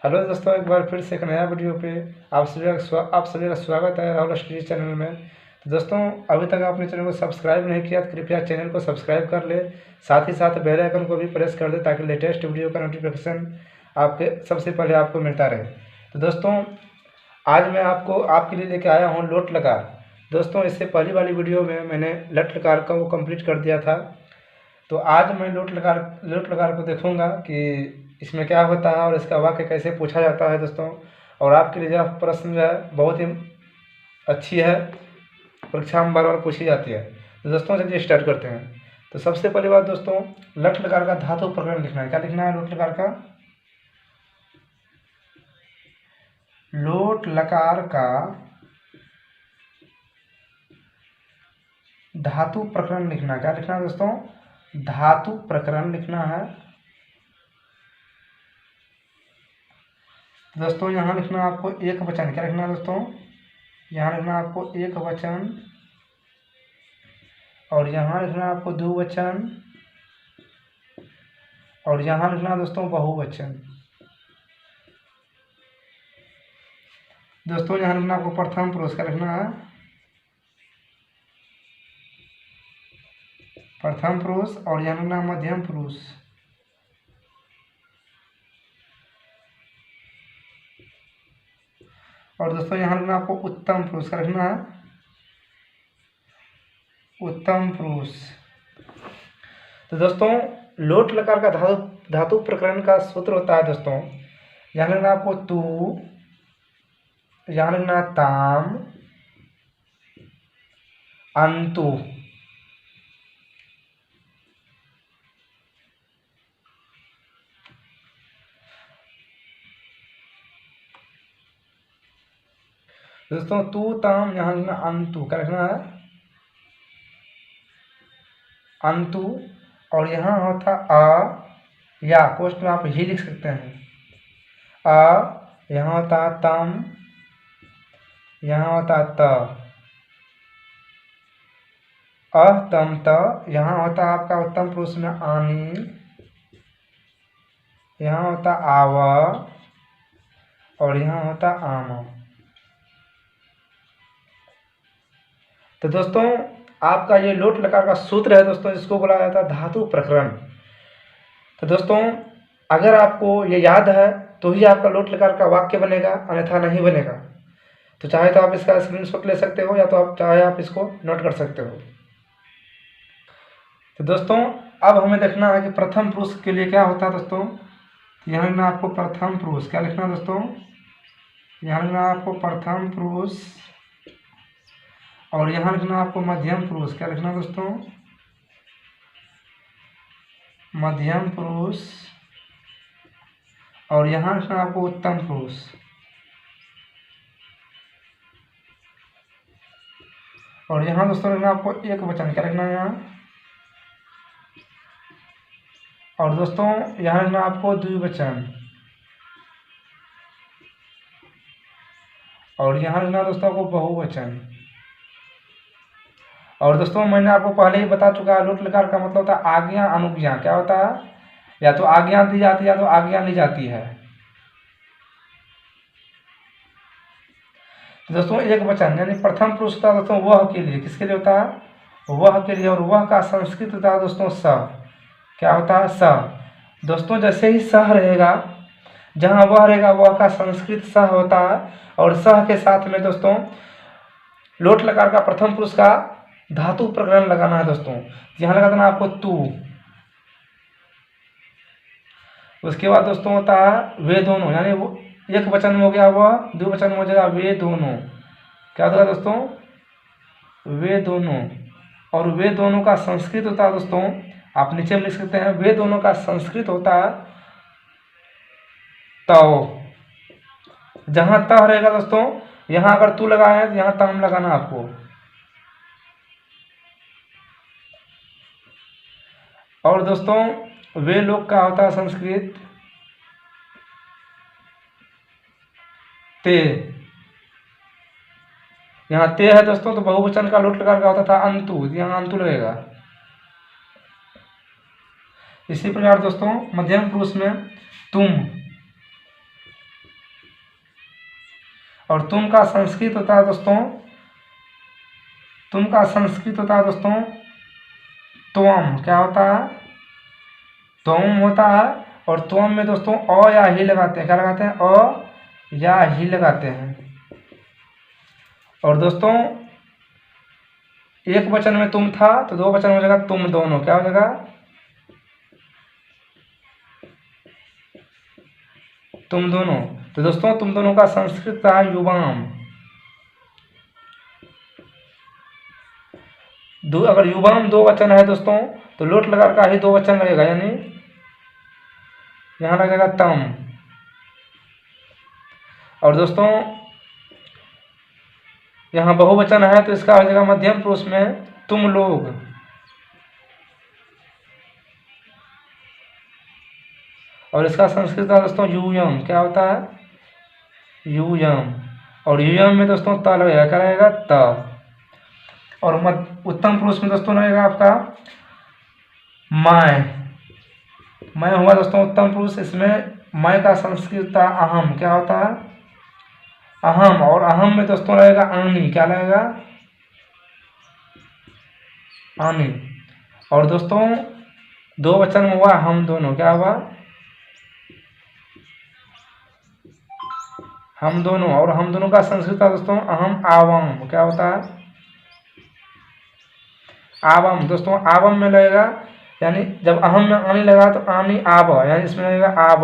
Hello दोस्तों, एक बार फिर से एक नया वीडियो पे आप सभी का स्वागत है राहुल स्टडी चैनल में। तो दोस्तों, अभी तक आपने चैनल को सब्सक्राइब नहीं किया तो कृपया चैनल को सब्सक्राइब कर ले, साथ ही साथ बेल आइकन को भी प्रेस कर दे ताकि लेटेस्ट वीडियो का नोटिफिकेशन आपके सबसे पहले आपको मिलता रहे। तो दोस्तों, आज मैं आपके लिए लेके आया हूँ लोट लकार। दोस्तों, इससे पहली वाली वीडियो में मैंने लट लकार का वो कंप्लीट कर दिया था। तो आज मैं लोट लकार को देखूंगा कि इसमें क्या होता है और इसका वाक्य कैसे पूछा जाता है दोस्तों। और आपके लिए यह प्रश्न जो है बहुत ही अच्छी है, परीक्षा में बार बार पूछी जाती है। तो दोस्तों, चलिए स्टार्ट करते हैं। तो सबसे पहली बात दोस्तों, लट लकार का धातु प्रकरण लिखना है। क्या लिखना है? लोट लकार का धातु प्रकरण लिखना है। क्या लिखना है दोस्तों? धातु प्रकरण लिखना है। दोस्तों, यहाँ लिखना है आपको एक वचन। क्या लिखना है दोस्तों? यहाँ लिखना है आपको एक वचन और यहाँ लिखना है आपको द्विवचन और यहाँ लिखना है दोस्तों बहुवचन। दोस्तों, यहाँ लिखना आपको प्रथम पुरुष। क्या लिखना है? प्रथम पुरुष और यहाँ लिखना मध्यम पुरुष। और दोस्तों, यहाँ लिखना आपको उत्तम पुरुष। क्या लिखना है? उत्तम पुरुष। तो दोस्तों, लोट लकार का धातु प्रकरण का सूत्र होता है दोस्तों, यहाँ लिखना आपको तू, यहाँ लिखना ताम, अंतु। दोस्तों, तू ताम, यहाँ लिखना अंतु। क्या लिखना है? अंतु। और यहाँ होता अ या क्वेश्चन में आप ही लिख सकते हैं अ, यहाँ होता तम, यहाँ होता त, अ तम त। यहाँ होता आपका उत्तम पुरुष में आनी, यहाँ होता आव और यहाँ होता आम। तो दोस्तों, आपका ये लोट लकार का सूत्र है दोस्तों, जिसको बोला जाता है धातु प्रकरण। तो दोस्तों, अगर आपको ये याद है तो ही आपका लोट लकार का वाक्य बनेगा, अन्यथा नहीं बनेगा। तो चाहे तो आप इसका स्क्रीनशॉट ले सकते हो या तो आप इसको नोट कर सकते हो। तो दोस्तों, अब हमें देखना है कि प्रथम पुरुष के लिए क्या होता है दोस्तों। यहाँ लिखना आपको प्रथम पुरुष। क्या लिखना दोस्तों? यहाँ लिखना आपको प्रथम पुरुष और यहाँ लिखना आपको मध्यम पुरुष। क्या लिखना दोस्तों? मध्यम पुरुष और यहाँ लिखना आपको उत्तम पुरुष। और यहाँ दोस्तों लिखना आपको एक वचन। क्या लिखना है यहाँ? और दोस्तों, यहाँ लिखना आपको द्विवचन और यहाँ लिखना दोस्तों आपको बहुवचन। और दोस्तों, मैंने आपको पहले ही बता चुका है, लोट लकार का मतलब होता है आज्ञा अनुज्ञा। क्या होता है? या तो आज्ञा दी जाती है या तो आज्ञा ली जाती है। तो दोस्तों, एक वचन यानी प्रथम पुरुष होता है दोस्तों वह के लिए। किसके लिए होता है? वह के लिए। और वह का संस्कृत होता है दोस्तों स। क्या होता है? स। दोस्तों, जैसे ही सह रहेगा, जहाँ वह रहेगा वह का संस्कृत सह होता है और सह के साथ में दोस्तों लोट लकार का प्रथम पुरुष का धातु प्रकरण लगाना है दोस्तों। यहाँ लगा देना आपको तू। उसके बाद दोस्तों होता है वे दोनों, यानी वो एक वचन में हो गया, वह द्विवचन में हो जाएगा वे दोनों। क्या होता है दोस्तों? वे दोनों। और वे दोनों का संस्कृत होता है दोस्तों, आप नीचे में लिख सकते हैं, वे दोनों का संस्कृत होता है तव। जहां त रहेगा दोस्तों, यहाँ अगर तू लगाए तो यहाँ तम लगाना आपको। और दोस्तों, वे लोग का होता है संस्कृत ते। यहाँ ते है दोस्तों, तो बहुवचन का लोट लकार का होता था अंतु, यहाँ अंतु लगेगा। इसी प्रकार दोस्तों, मध्यम पुरुष में तुम, और तुम का संस्कृत होता है दोस्तों, तुम का संस्कृत होता है दोस्तों त्वम। क्या होता है? त्वम होता है। और त्वम में दोस्तों अ या ही लगाते हैं। क्या लगाते हैं? अ या ही लगाते हैं। और दोस्तों एक वचन में तुम था तो दो वचन हो जाएगा तुम दोनों। क्या हो जाएगा? तुम दोनों। तो दोस्तों तुम दोनों का संस्कृत था युवाम। अगर युवाम दो वचन है दोस्तों तो लोट लगा का ही दो वचन लगेगा, यानी यहां लगेगा तम। और दोस्तों यहाँ बहुवचन है तो इसका हो जाएगा मध्यम पुरुष में तुम लोग। और इसका संस्कृत है दोस्तों यूयम। क्या होता है? यूयम। और यूयम में दोस्तों त लगेगा। क्या लगेगा? त। और उत्तम पुरुष में दोस्तों लगेगा आपका मैं। मैं हुआ दोस्तों उत्तम पुरुष। इसमें मैं का संस्कृत था अहम। क्या होता है? अहम। और अहम में दोस्तों लगेगा आनी। क्या लगेगा? आनी। और दोस्तों दो वचन में हुआ हम दोनों। क्या हुआ? हम दोनों। और हम दोनों का संस्कृत है दोस्तों अहम आवम। क्या होता है? आवम। दोस्तों आवम में लगेगा, यानी जब अहम में आनी लगा तो आनी आब, यानी इसमें लगेगा आब।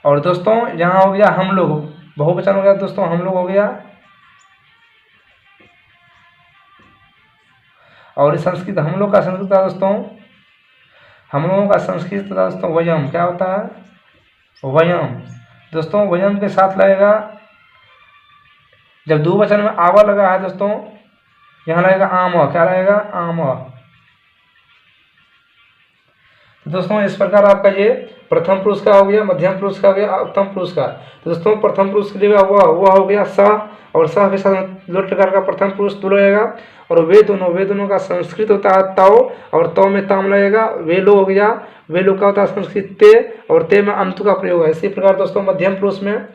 और दोस्तों यहाँ हो गया हम लोग, बहुवचन हो गया दोस्तों हम लोग हो गया। और इस संस्कृत हम लोग का संस्कृत था दोस्तों, हम लोगों का संस्कृत था दोस्तों वयम। क्या होता है? वयम। दोस्तों वयम के साथ लगेगा, जब दो वचन में आवा लगा है दोस्तों यहाँ लगेगा आम। क्या लगेगा? आम। तो दोस्तों इस प्रकार आपका ये प्रथम पुरुष का हो गया, मध्यम पुरुष का हो गया, उत्तम पुरुष का। तो दोस्तों प्रथम पुरुष के लिए हुआ हो गया स, और स के साथ लोट लकार का प्रथम पुरुष तू लगेगा। और वे दोनों का संस्कृत होता है तव, और तव में ताम लगेगा। वे लो हो गया, वे लो का होता है संस्कृत ते, और ते में अंतु का प्रयोग है। इसी प्रकार दोस्तों मध्यम पुरुष में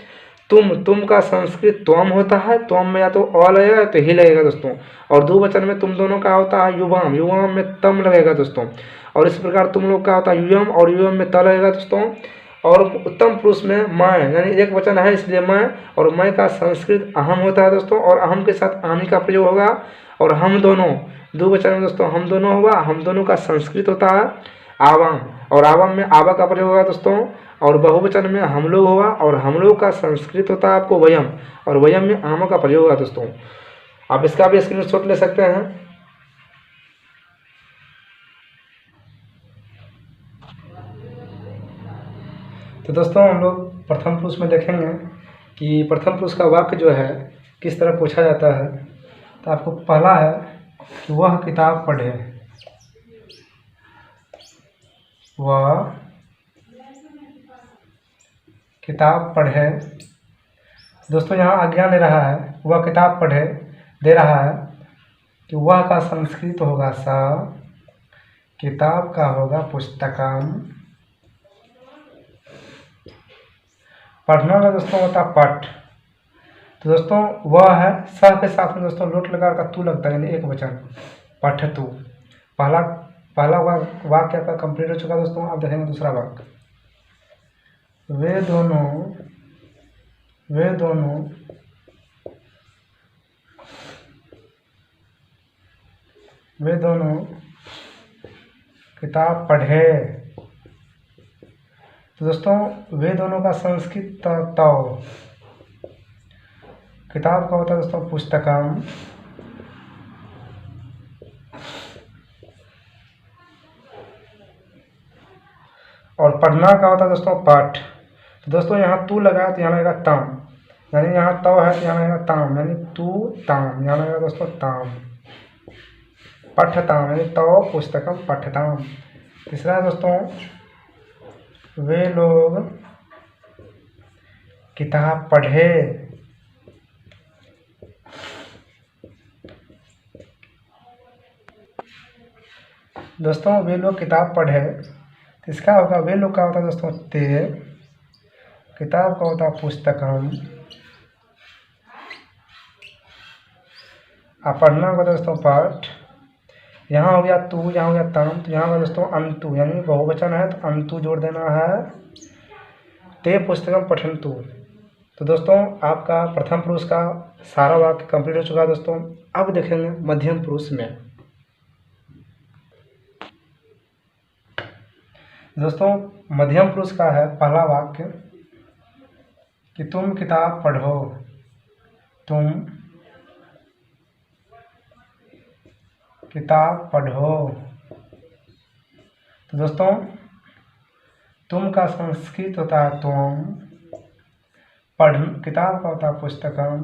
तुम का संस्कृत त्वम होता है। त्वम में या तो अ लगेगा या तो ही लगेगा दोस्तों। और दो वचन में तुम दोनों का होता है युवाम। युवाम में तम लगेगा दोस्तों। और इस प्रकार तुम लोग का होता है युयम, और युयम में त लगेगा दोस्तों। और उत्तम पुरुष में मैं, यानी एक वचन है इसलिए मैं, और मैं का संस्कृत अहम होता है दोस्तों। और अहम के साथ आनी का प्रयोग होगा। और हम दोनों दो वचन में दोस्तों हम दोनों होगा। हम दोनों का संस्कृत होता है आवाम, और आवाम में आवा का प्रयोग होगा दोस्तों। और बहुवचन में हम लोग होगा, और हम लोग का संस्कृत होता है आपको वयम, और वयम में आमा का प्रयोग होगा दोस्तों। आप इसका भी स्क्रीनशॉट ले सकते हैं। तो दोस्तों हम लोग प्रथम पुरुष में देखेंगे कि प्रथम पुरुष का वाक्य जो है किस तरह पूछा जाता है। तो आपको पहला है कि वह किताब पढ़े। वह किताब पढ़े। दोस्तों यहाँ आज्ञा ले रहा है, वह किताब पढ़े दे रहा है कि वह का संस्कृत होगा सा, किताब का होगा पुस्तकम, पढ़ना का दोस्तों होता पठ। तो दोस्तों वह है स के साथ में दोस्तों लोट लगा का तू लगता है, यानी एक वचन पठ तू। पहला वाक्य आपका कंप्लीट हो चुका दोस्तों। अब देखेंगे दूसरा वाक्य। वे दोनों किताब पढ़े। तो दोस्तों वे दोनों का संस्कृत तव, किताब का होता है दोस्तों पुस्तकम, और पढ़ना का होता है दोस्तों पाठ। तो दोस्तों यहाँ तू लगा तो यहाँ लगेगा ताम, यानी यहाँ तव है तो यहाँ लगेगा ताम, यानी तू ताम, यहाँ लगेगा दोस्तों ताम। पठताम यानी तव पुस्तकम पठताम। तीसरा है दोस्तों वे लोग किताब पढ़े। दोस्तों वे लोग किताब पढ़े, तो इसका होगा वे लोग का होता है दोस्तों ते, किताब का होता है पुस्तकम। आप पढ़ना होगा दोस्तों पाठ। यहाँ हो गया तू, यहाँ हो गया तम, तो यहाँ होगा दोस्तों अंतु, यानी बहुवचन है तो अंतु जोड़ देना है। ते पुस्तकम पठन्तु। तो दोस्तों आपका प्रथम पुरुष का सारा वाक्य कंप्लीट हो चुका है दोस्तों। अब देखेंगे मध्यम पुरुष में। दोस्तों मध्यम पुरुष का है पहला वाक्य कि तुम किताब पढ़ो। तुम किताब पढ़ो। तो दोस्तों तुम का संस्कृत होता है तुम, पढ़ किताब का होता है पुस्तकम,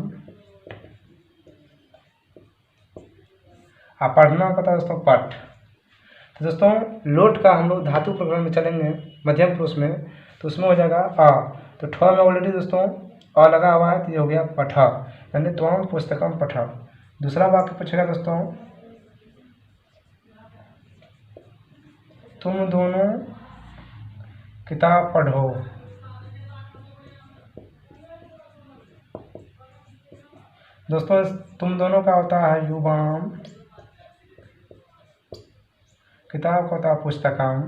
और पढ़ना का होता है दोस्तों पठ। तो दोस्तों लोट का हम लोग धातु प्रकरण में चलेंगे मध्यम पुरुष में, तो उसमें हो जाएगा अ। तो ठ में ऑलरेडी दोस्तों अ लगा हुआ है, तो ये हो गया पठ, यानी त्वं पुस्तकम पठ। दूसरा वाक्य पूछेगा दोस्तों तुम दोनों किताब पढ़ो। दोस्तों तुम दोनों का होता है युवाम, किताब का होता है पुस्तकम,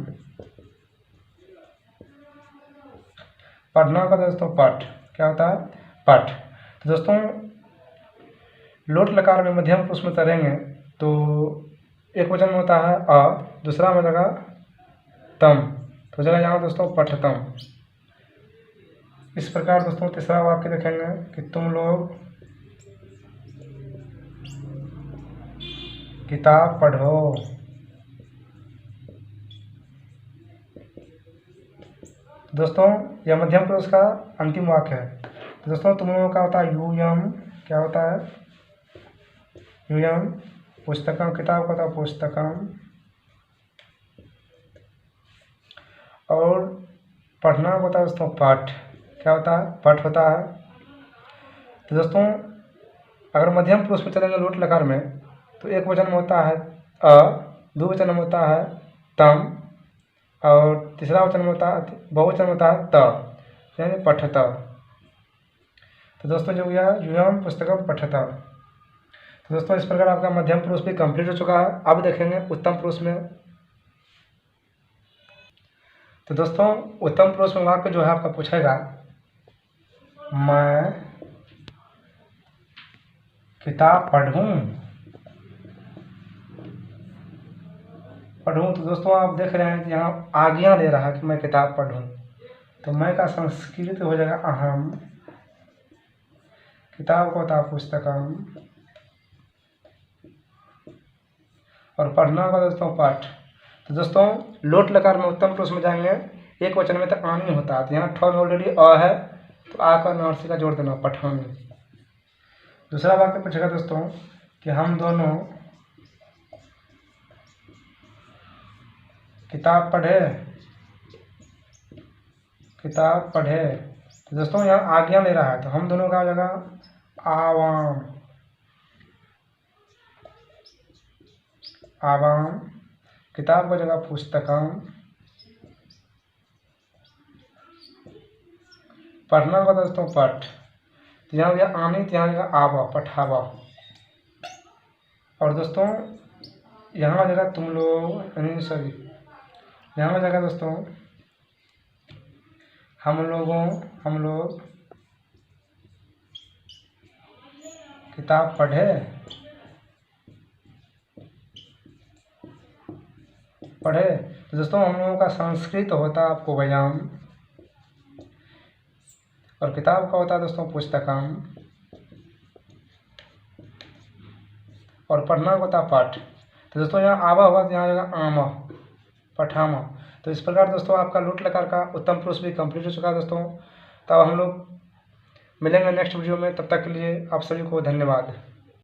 पढ़ना का दोस्तों पठ। क्या होता है पठ। तो दोस्तों लोट लकार में मध्यम पुरुष में करेंगे तो एक वचन में होता है अ, दूसरा में लगा तम, तो जगह यहाँ दोस्तों पठतम। इस प्रकार दोस्तों तीसरा वाक्य देखेंगे कि तुम लोग किताब पढ़ो। दोस्तों यह मध्यम पुरुष का अंतिम वाक्य है। तो दोस्तों तुम लोगों का होता है यूयम, क्या होता है यूयम पुस्तकम, किताब का होता है पुस्तकम, और पढ़ना होता है दोस्तों पाठ। क्या होता है पाठ होता है। तो दोस्तों अगर मध्यम पुरुष में चलेंगे लोट लकार में, तो एक वचन में होता है अ, दो वचन में होता है तम, और तीसरा वचन में होता है बहुवचन में होता है त, यानी पठत। तो दोस्तों जो गया यूयम पुस्तकम पठत। तो दोस्तों इस प्रकार आपका मध्यम पुरुष भी कंप्लीट हो चुका है। अब देखेंगे उत्तम पुरुष में। तो दोस्तों उत्तम पुरुष में वाक्य जो है आपका पूछेगा मैं किताब पढ़ूं। तो दोस्तों आप देख रहे हैं कि यहाँ आज्ञा दे रहा है कि मैं किताब पढ़ूं। तो मैं का संस्कृत हो जाएगा अहम, किताब को होता है पुस्तकम, और पढ़ना होगा दोस्तों पाठ। तो दोस्तों लोट लकार में उत्तम पुरुष में जाएंगे, एक वचन में तो आनी होता है, तो यहाँ ठ में ऑलरेडी अ है, तो आ का नार्सी का जोड़ देना पठानी। दूसरा वाक्य पूछेगा दोस्तों कि हम दोनों किताब पढ़े। किताब पढ़े। तो दोस्तों यहाँ आज्ञा ले रहा है, तो हम दोनों का जगह आवाम, आवाम, किताब का जगह पुस्तकम, पढ़ना का दोस्तों पठ। तो यहाँ गया आनी, तो यहाँ गया आवा, पठावा। और दोस्तों यहाँ जगह तुम लोग, यानी सॉरी यहाँ जगह दोस्तों हम लोग किताब पढ़े। तो दोस्तों हम लोगों का संस्कृत होता है आपको व्यायाम, और किताब का होता है दोस्तों पुस्तकम, और पढ़ना का होता है पाठ। तो दोस्तों यहाँ आवा होगा, तो यहाँ आएगा आमा, पठामा। तो इस प्रकार दोस्तों आपका लोट लकार का उत्तम पुरुष भी कंप्लीट हो चुका है दोस्तों। तो अब हम लोग मिलेंगे नेक्स्ट वीडियो में, तब तक के लिए आप सभी को धन्यवाद।